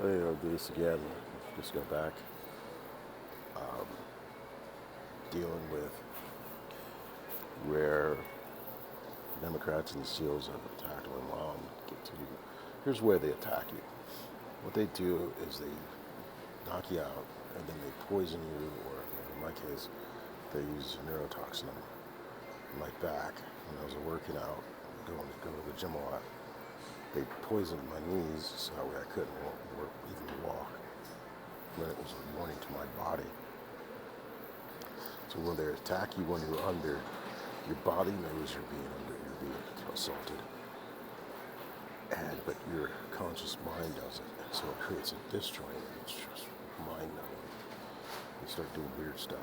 Do this again. Just go back. Um, Dealing with where Democrats and the SEALs have attacked my mom. Here's where they attack you. What they do is they knock you out, and then they poison you, or in my case, they use neurotoxin on my back. When I was working out, going to the gym a lot, they poisoned my knees so that way I couldn't even walk. Then it was a warning to my body. So when they attack you when you're under, your body knows you're being assaulted, but your conscious mind doesn't. So it creates a disjoint, and it's just mind numbing. You start doing weird stuff.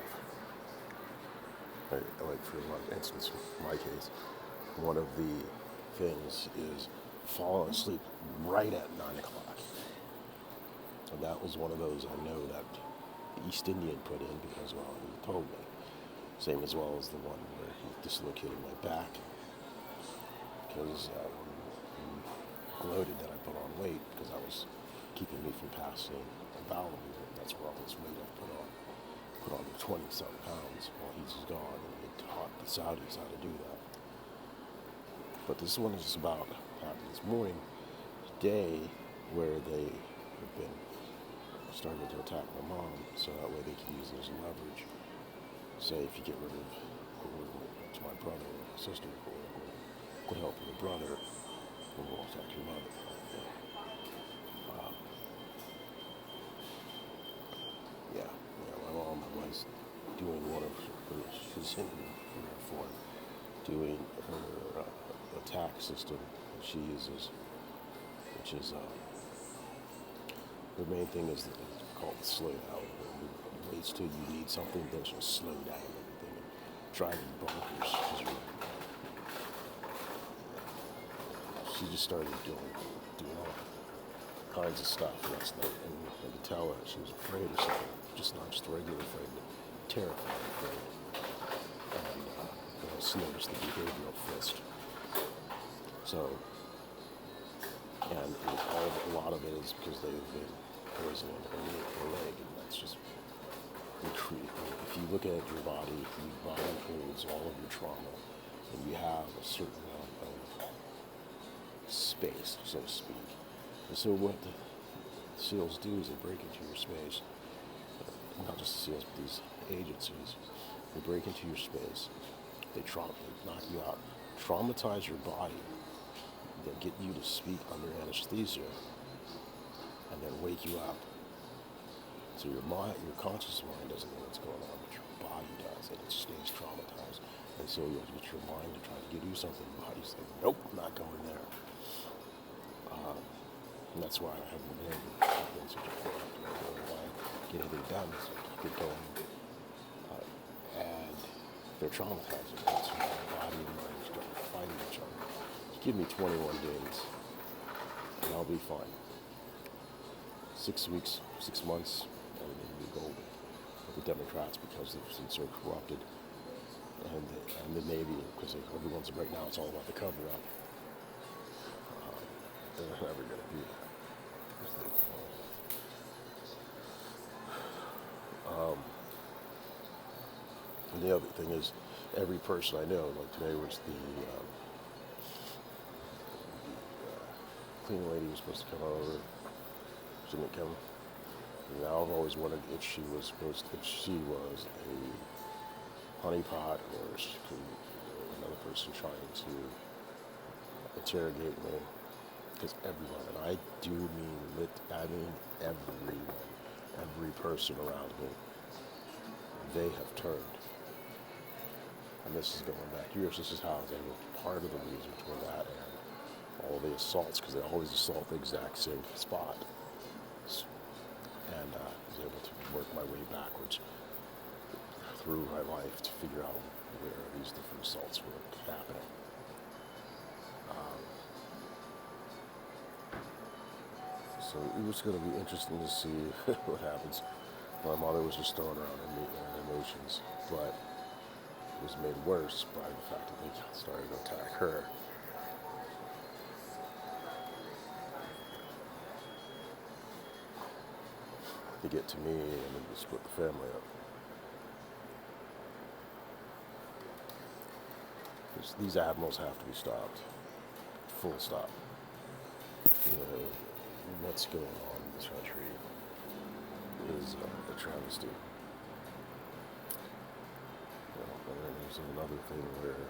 Like for instance, in my case, one of the things is falling asleep right at 9 o'clock. And that was one of those I know that the East Indian put in because, well, he told me. Same as well as the one where he dislocated my back because he gloated that I put on weight because I was keeping me from passing a bowel movement. That's where all this weight I put on 20-something pounds while he's gone, and he taught the Saudis how to do that. But this one is about happened this morning, day where they have been starting to attack my mom, so that way they can use it as leverage. Say if you get rid of to my brother or my sister, or with help of the brother, we'll attack your mother. My mom was doing one of her, she's in her form, doing her attack system that she uses, which is the main thing is called the slow down. It waits till you need something, then she'll slow down everything and drive you bonkers. She just started doing all kinds of stuff last night, and I could tell her she was afraid of something, just not just regular afraid, but terrified afraid. And I just noticed the behavioral fist. So, and a lot of it is because they've been poisoning her leg, and that's just if you look at your body holds all of your trauma, and you have a certain amount of space, so to speak. And so what the SEALs do is they break into your space, not just the SEALs, but these agencies. They break into your space, they knock you out, traumatize your body, then get you to speak under anesthesia, and then wake you up. So your conscious mind doesn't know what's going on, but your body does, and it stays traumatized. And so you'll get your mind to try to give you something, the body's like, nope, I'm not going there. And that's why I haven't been able to get into such a point. I don't know why I get anything done, so I keep it going. And they're traumatizing. That's why the body and mind start fighting each other. Just give me 21 days, and I'll be fine. 6 weeks, 6 months, everything will be golden. But the Democrats, because they've been so corrupted, and the Navy, because everyone's right now, it's all about the cover-up. They're never going to do that. And the other thing is, every person I know, like today was the cleaning lady was supposed to come over. She didn't come. And now I've always wondered if she was a honeypot, or another person trying to interrogate me. Because everyone, and I do mean everyone, every person around me, they have turned. And this is going back years. This is how they were part of the reason for that, and all the assaults, because they always assault the exact same spot. And I was able to work my way backwards through my life to figure out where these different assaults were happening. So it was going to be interesting to see what happens. My mother was just throwing around her emotions, but it was made worse by the fact that they started to attack her. to get to me and then to split the family up. These admirals have to be stopped. Full stop. You know, what's going on in this country is a travesty. And then there's another thing where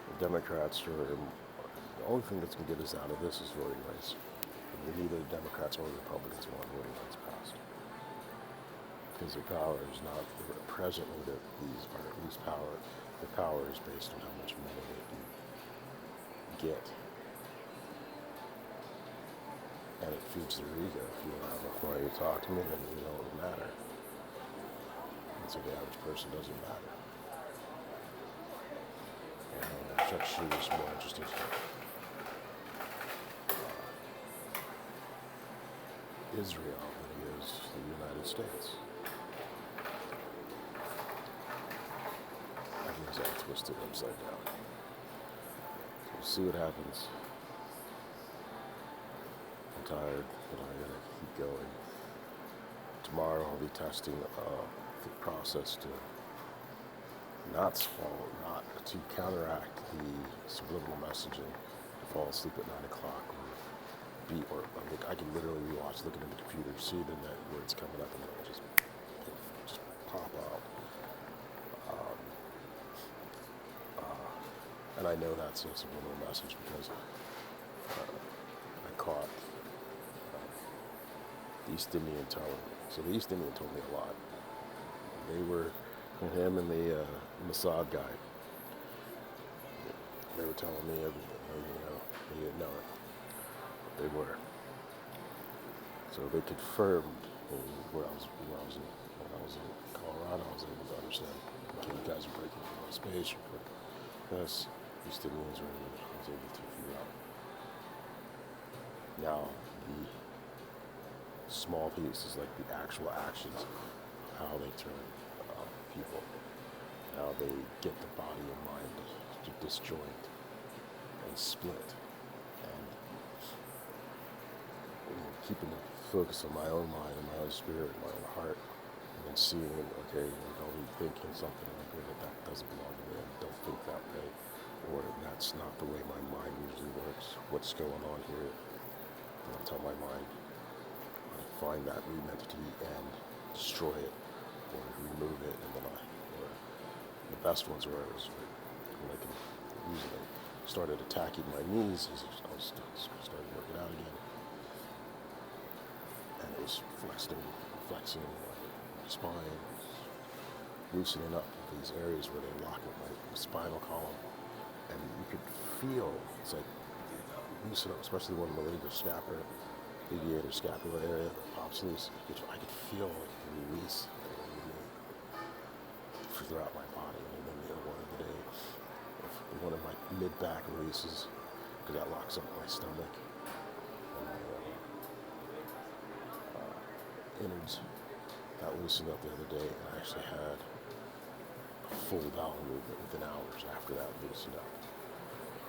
the Democrats are, the only thing that's going to get us out of this is voting rights. Neither the Democrats or Republicans want voting rights passed. Because the power is not presently that these are at least power. The power is based on how much money they can get. And it feeds their ego. If you don't have enough money to talk to me, then you don't matter. And so the average person doesn't matter. And Chuck Schumer's more interesting stuff. Israel than he is the United States. I think he's all twisted upside down. So we'll see what happens. I'm tired, but I gotta keep going. Tomorrow I'll be testing the process to not to counteract the subliminal messaging to fall asleep at 9 o'clock. I can literally watch, looking at the computer, see the net words coming up, and it'll just pop out. And I know that's a subliminal message because I caught the East Indian telling me. So the East Indian told me a lot. They were, him and the Mossad guy, they were telling me everything. They didn't know it. They were. So they confirmed when I was in Colorado, I was able to understand, okay, you guys are breaking from my space, you're breaking this, East Indians were able, I was able to figure out. Now, the small pieces, like the actual actions, how they turn people, how they get the body and mind to disjoint and split. Keeping the focus on my own mind and my own spirit and my own heart, and then seeing, okay, I'll be thinking something like that doesn't belong to me, I don't think that way, or that's not the way my mind usually works, what's going on here, and I'll tell my mind, I find that mutant entity and destroy it, or remove it, and then or the best ones were, when I can use it, I started attacking my knees, I started working out again. And it was flexing my spine, loosening up these areas where they lock up my spinal column. And you could feel, it's like, loosen up, especially one in the levator scapular area that pops loose. I could feel it release throughout my body. And then the other one of the day, one of my mid-back releases, because that locks up my stomach. Innards got loosened up the other day, and I actually had a full bowel movement within hours after that loosened up.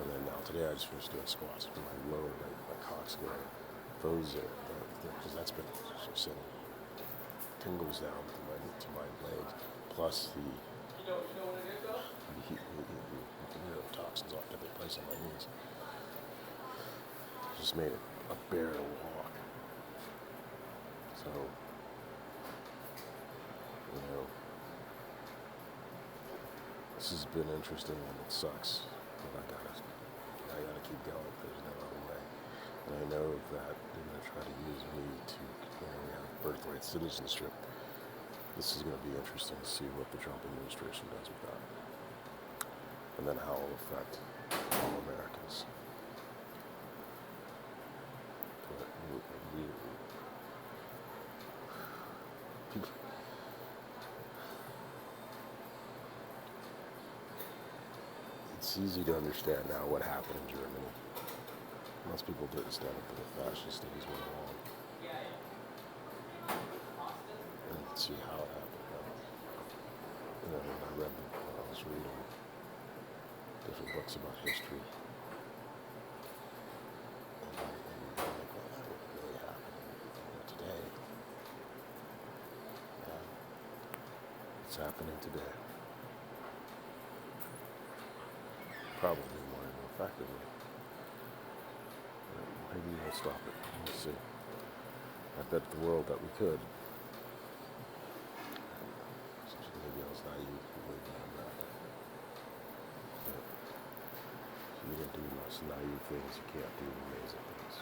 And then now today I just finished doing squats with my lower, my cox going, those because that's been sending tingles down to my legs, plus the neurotoxins off that they place on my knees. Just made it a bear to walk. So, this has been interesting and it sucks, but I gotta keep going. There's no other way. And I know that they're gonna try to use me to, have birthright citizenship. This is gonna be interesting to see what the Trump administration does with that, and then how it will affect all Americans. But it's easy to understand now what happened in Germany. Most people didn't stand up to the fascist things went along. And see how it happened. read them when I was reading different books about history. And I'm like, well, that would really happen today. Yeah, it's happening today. Probably more and more effectively. Maybe we'll stop it. We'll see. I bet the world that we could. Maybe I was naive way beyond that. But if you don't do much naive things, you can't do amazing things.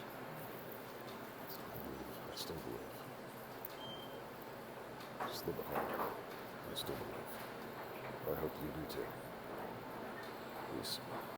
So I still believe. Just a little bit hard. I still believe. I hope you do too. Peace.